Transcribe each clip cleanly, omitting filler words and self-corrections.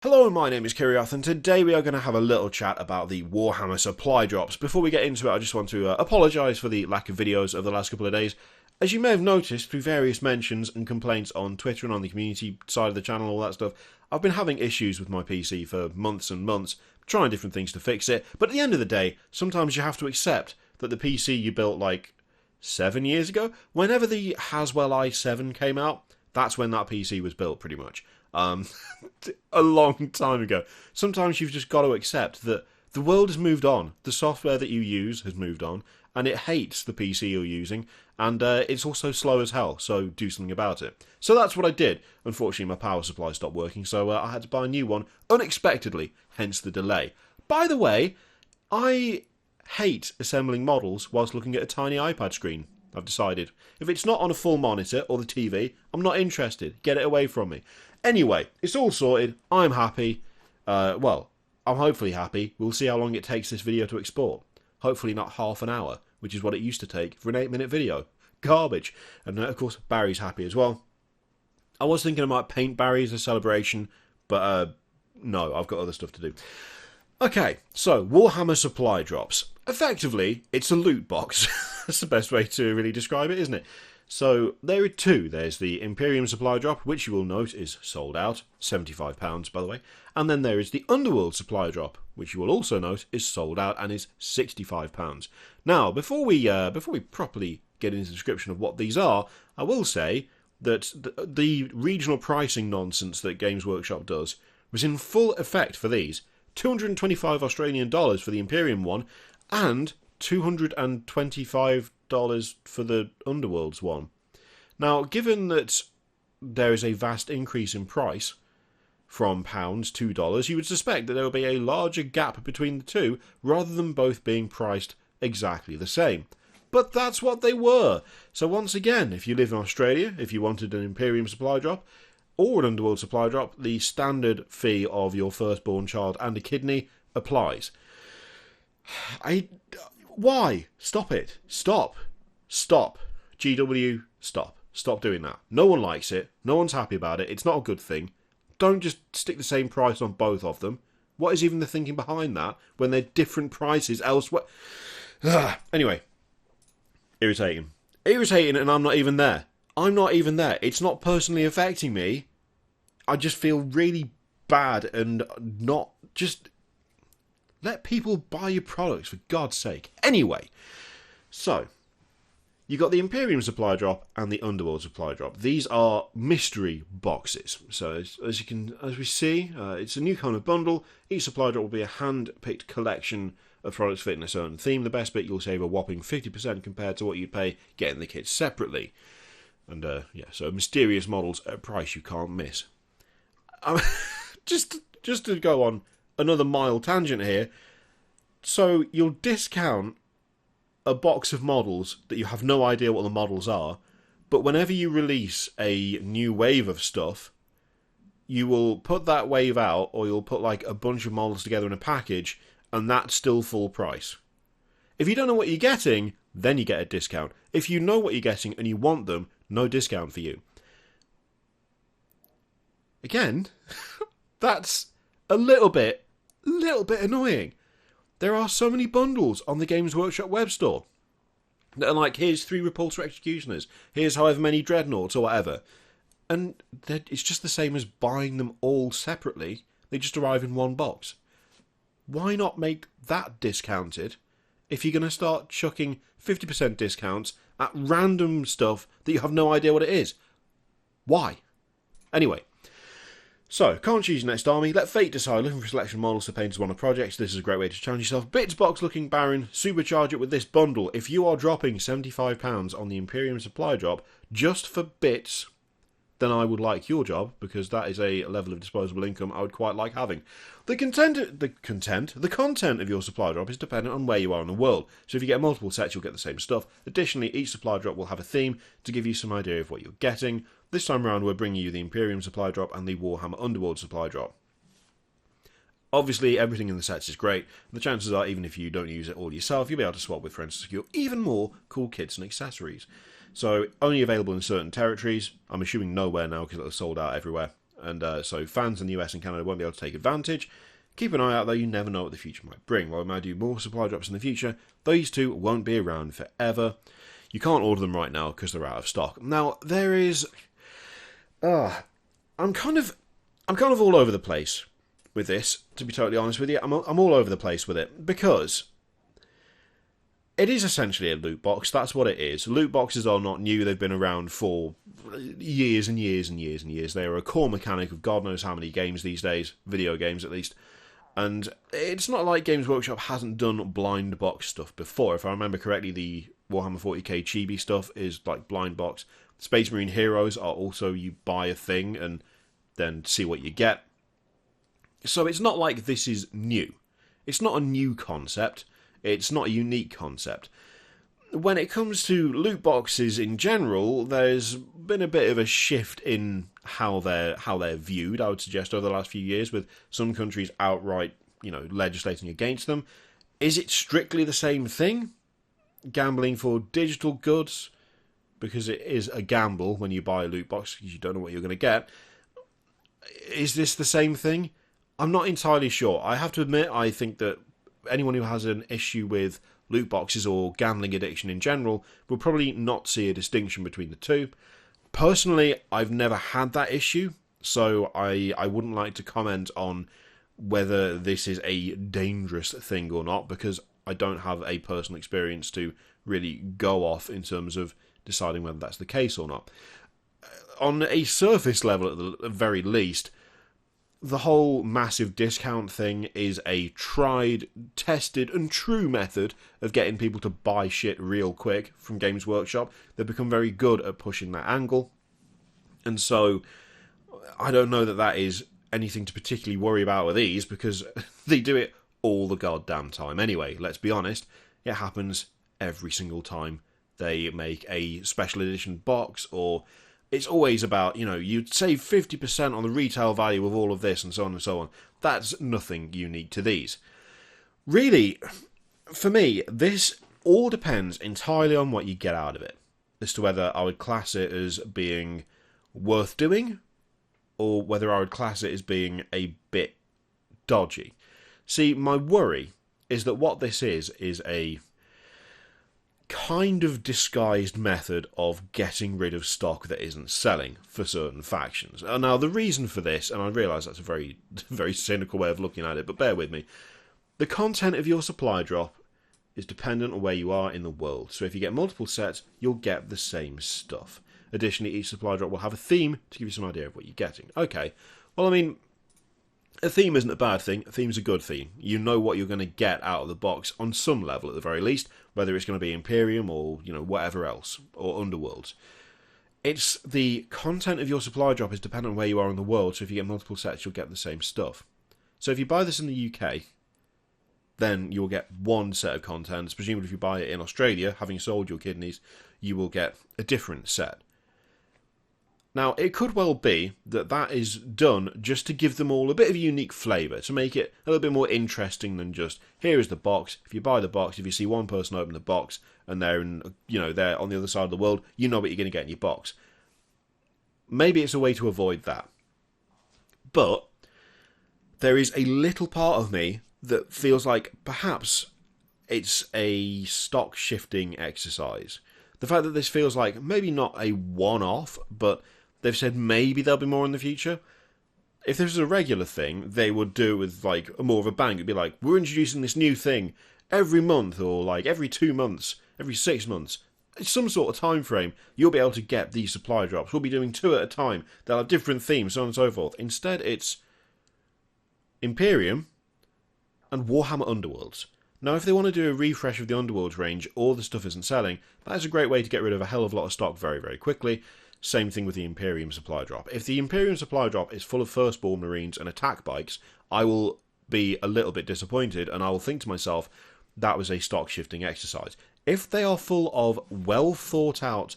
Hello, my name is Kiriath, and today we are going to have a little chat about the Warhammer supply drops. Before we get into it, I just want to apologise for the lack of videos of the last couple of days. As you may have noticed through various mentions and complaints on Twitter and on the community side of the channel, all that stuff, I've been having issues with my PC for months and months, trying different things to fix it, but at the end of the day, sometimes you have to accept that the PC you built like 7 years ago, whenever the Haswell i7 came out, that's when that PC was built, pretty much. A long time ago. Sometimes you've just got to accept that the world has moved on, the software that you use has moved on, and it hates the PC you're using, and it's also slow as hell, so do something about it. So that's what I did. Unfortunately, my power supply stopped working, so I had to buy a new one, unexpectedly, hence the delay. By the way, I hate assembling models whilst looking at a tiny iPad screen. I've decided. If it's not on a full monitor or the TV, I'm not interested. Get it away from me. Anyway, it's all sorted. I'm happy. Well, I'm hopefully happy. We'll see how long it takes this video to export. Hopefully not half an hour, which is what it used to take for an 8-minute video. Garbage. And of course, Barry's happy as well. I was thinking I might paint Barry as a celebration, but no, I've got other stuff to do. Okay, so Warhammer supply drops. Effectively, it's a loot box. That's the best way to really describe it, isn't it? So there are two. There's the Imperium supply drop, which you will note is sold out, £75 by the way. And then there is the Underworld supply drop, which you will also note is sold out and is £65. Now, before we properly get into the description of what these are, I will say that the regional pricing nonsense that Games Workshop does was in full effect for these. $225 Australian dollars for the Imperium one, and $225 for the Underworlds one. Now, given that there is a vast increase in price from pounds to dollars, you would suspect that there will be a larger gap between the two, rather than both being priced exactly the same. But that's what they were. So once again, if you live in Australia, if you wanted an Imperium supply drop, or an Underworld supply drop, the standard fee of your firstborn child and a kidney applies. Why? Stop it. Stop. GW, stop. Stop doing that. No one likes it. No one's happy about it. It's not a good thing. Don't just stick the same price on both of them. What is even the thinking behind that when they're different prices elsewhere? Anyway. Irritating, and I'm not even there. It's not personally affecting me. I just feel really bad and not just... Let people buy your products, for God's sake. Anyway, so, you got the Imperium supply drop and the Underworld supply drop. These are mystery boxes. So, as we see, it's a new kind of bundle. Each supply drop will be a hand-picked collection of products fitting a certain theme. The best bit, you'll save a whopping 50% compared to what you'd pay getting the kits separately. And, yeah, so mysterious models at a price you can't miss. Just to go on another mild tangent here, so you'll discount a box of models that you have no idea what the models are, but whenever you release a new wave of stuff, you will put that wave out, or you'll put like a bunch of models together in a package, and that's still full price. If you don't know what you're getting, then you get a discount. If you know what you're getting and you want them, no discount for you. Again, that's a little bit annoying. There are so many bundles on the Games Workshop web store that are like, here's 3 Repulsor Executioners, here's however many Dreadnoughts or whatever. And it's just the same as buying them all separately. They just arrive in one box. Why not make that discounted if you're going to start chucking 50% discounts at random stuff that you have no idea what it is? Why? Anyway. So, can't choose your next army, let fate decide, looking for selection models to paint as one of projects. This is a great way to challenge yourself. Bitsbox looking Baron, supercharge it with this bundle. If you are dropping £75 on the Imperium supply drop just for bits, then I would like your job, because that is a level of disposable income I would quite like having. The content of your supply drop is dependent on where you are in the world. So if you get multiple sets, you'll get the same stuff. Additionally, each supply drop will have a theme to give you some idea of what you're getting. This time around, we're bringing you the Imperium supply drop and the Warhammer Underworld supply drop. Obviously, everything in the sets is great, and the chances are, even if you don't use it all yourself, you'll be able to swap with friends to secure even more cool kits and accessories. So, only available in certain territories. I'm assuming nowhere now, because it was sold out everywhere. and so fans in the US and Canada won't be able to take advantage. Keep an eye out though, you never know what the future might bring. While we might do more supply drops in the future, these two won't be around forever. You can't order them right now because they're out of stock. Now, there is... I'm kind of all over the place with this, to be totally honest with you. I'm all over the place with it, because it is essentially a loot box. That's what it is. Loot boxes are not new. They've been around for years and years and years and years. They are a core mechanic of God knows how many games these days, video games at least. And it's not like Games Workshop hasn't done blind box stuff before. If I remember correctly, the Warhammer 40k chibi stuff is like blind box. Space Marine Heroes are also, you buy a thing and then see what you get. So it's not like this is new. It's not a new concept. It's not a unique concept. When it comes to loot boxes in general, there's been a bit of a shift in how they're viewed, I would suggest, over the last few years, with some countries outright, legislating against them. Is it strictly the same thing? Gambling for digital goods? Because it is a gamble when you buy a loot box, because you don't know what you're going to get. Is this the same thing? I'm not entirely sure. I have to admit, I think that anyone who has an issue with loot boxes or gambling addiction in general will probably not see a distinction between the two. Personally, I've never had that issue, so I wouldn't like to comment on whether this is a dangerous thing or not, because I don't have a personal experience to really go off in terms of deciding whether that's the case or not. On a surface level, at the very least, the whole massive discount thing is a tried, tested, and true method of getting people to buy shit real quick from Games Workshop. They've become very good at pushing that angle. And so, I don't know that that is anything to particularly worry about with these, because they do it all the goddamn time. Anyway, let's be honest, it happens every single time they make a special edition box, or... It's always about, you'd save 50% on the retail value of all of this, and so on and so on. That's nothing unique to these. Really, for me, this all depends entirely on what you get out of it, as to whether I would class it as being worth doing, or whether I would class it as being a bit dodgy. See, my worry is that what this is a kind of disguised method of getting rid of stock that isn't selling for certain factions. Now, the reason for this, and I realise that's a very, very cynical way of looking at it, but bear with me, the content of your supply drop is dependent on where you are in the world. So if you get multiple sets, you'll get the same stuff. Additionally, each supply drop will have a theme to give you some idea of what you're getting. Okay, well, I mean, a theme isn't a bad thing. A theme's a good theme. You know what you're going to get out of the box on some level, at the very least, whether it's going to be Imperium or, whatever else, or Underworlds. It's the content of your supply drop is dependent on where you are in the world, so if you get multiple sets, you'll get the same stuff. So if you buy this in the UK, then you'll get one set of contents. Presumably if you buy it in Australia, having sold your kidneys, you will get a different set. Now, it could well be that that is done just to give them all a bit of a unique flavour, to make it a little bit more interesting than just, here is the box. If you buy the box, if you see one person open the box and they're they're on the other side of the world, you know what you're going to get in your box. Maybe it's a way to avoid that. But there is a little part of me that feels like perhaps it's a stock shifting exercise. The fact that this feels like maybe not a one-off, but they've said maybe there'll be more in the future. If this was a regular thing, they would do it with like more of a bang. It'd be like, we're introducing this new thing every month, or like every 2 months, every 6 months. It's some sort of time frame. You'll be able to get these supply drops. We'll be doing 2 at a time. They'll have different themes, so on and so forth. Instead, it's Imperium and Warhammer Underworlds. Now, if they want to do a refresh of the Underworlds range, or the stuff isn't selling, that is a great way to get rid of a hell of a lot of stock very, very quickly. Same thing with the Imperium supply drop. If the Imperium supply drop is full of Firstborn Marines and attack bikes, I will be a little bit disappointed, and I will think to myself, that was a stock shifting exercise. If they are full of well thought out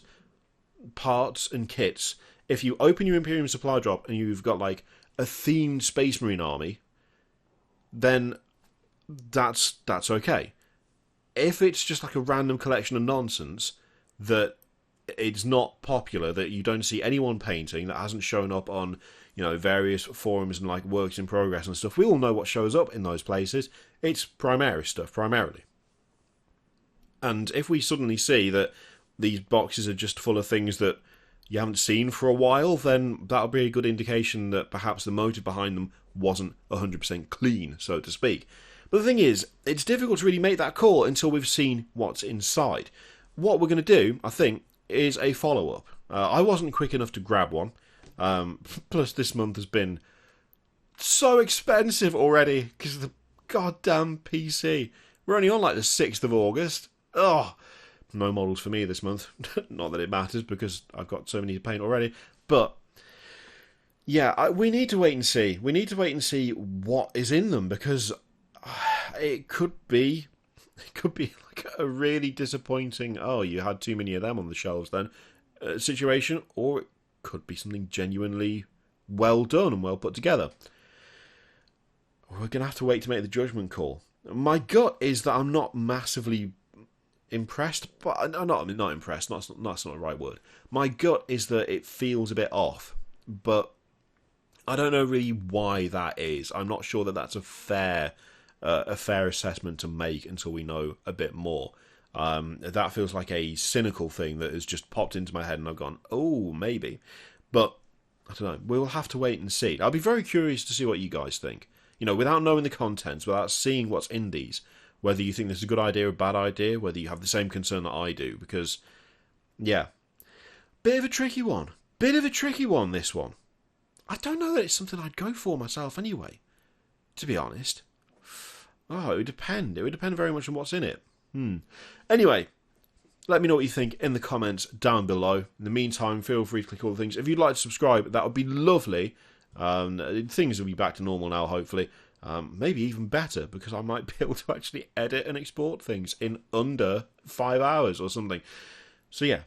parts and kits, if you open your Imperium supply drop and you've got like a themed Space Marine army, then that's okay. If it's just like a random collection of nonsense that it's not popular, that you don't see anyone painting, that hasn't shown up on, various forums and like works in progress and stuff. We all know what shows up in those places. It's Primaris stuff, primarily. And if we suddenly see that these boxes are just full of things that you haven't seen for a while, then that'll be a good indication that perhaps the motive behind them wasn't 100% clean, so to speak. But the thing is, it's difficult to really make that call until we've seen what's inside. What we're going to do, I think, is a follow-up. I wasn't quick enough to grab one. Plus, this month has been so expensive already because of the goddamn PC. We're only on like the 6th of August. Oh, no models for me this month. Not that it matters because I've got so many to paint already. But yeah, we need to wait and see. We need to wait and see what is in them because it could be like a really disappointing, oh, you had too many of them on the shelves then, situation, or it could be something genuinely well done and well put together. We're going to have to wait to make the judgment call. My gut is that I'm not massively impressed, but I'm not impressed, that's not the right word. My gut is that it feels a bit off, but I don't know really why that is. I'm not sure that that's a fair assessment to make until we know a bit more. That feels like a cynical thing that has just popped into my head and I've gone, oh, maybe. But, I don't know, we'll have to wait and see. I'll be very curious to see what you guys think. Without knowing the contents, without seeing what's in these, whether you think this is a good idea or a bad idea, whether you have the same concern that I do, because, yeah, bit of a tricky one, this one. I don't know that it's something I'd go for myself anyway, to be honest. Oh, it would depend. It would depend very much on what's in it. Anyway, let me know what you think in the comments down below. In the meantime, feel free to click all the things. If you'd like to subscribe, that would be lovely. Things will be back to normal now, hopefully. Maybe even better, because I might be able to actually edit and export things in under 5 hours or something. So yeah,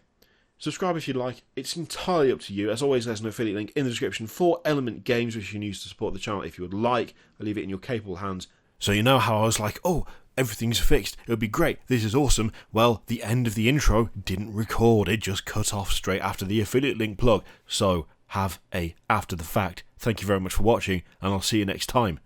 subscribe if you'd like. It's entirely up to you. As always, there's an affiliate link in the description for Element Games, which you can use to support the channel if you would like. I'll leave it in your capable hands. So you know how I was like, oh, everything's fixed, it would be great, this is awesome. Well, the end of the intro didn't record, it just cut off straight after the affiliate link plug. So, have a after the fact. Thank you very much for watching, and I'll see you next time.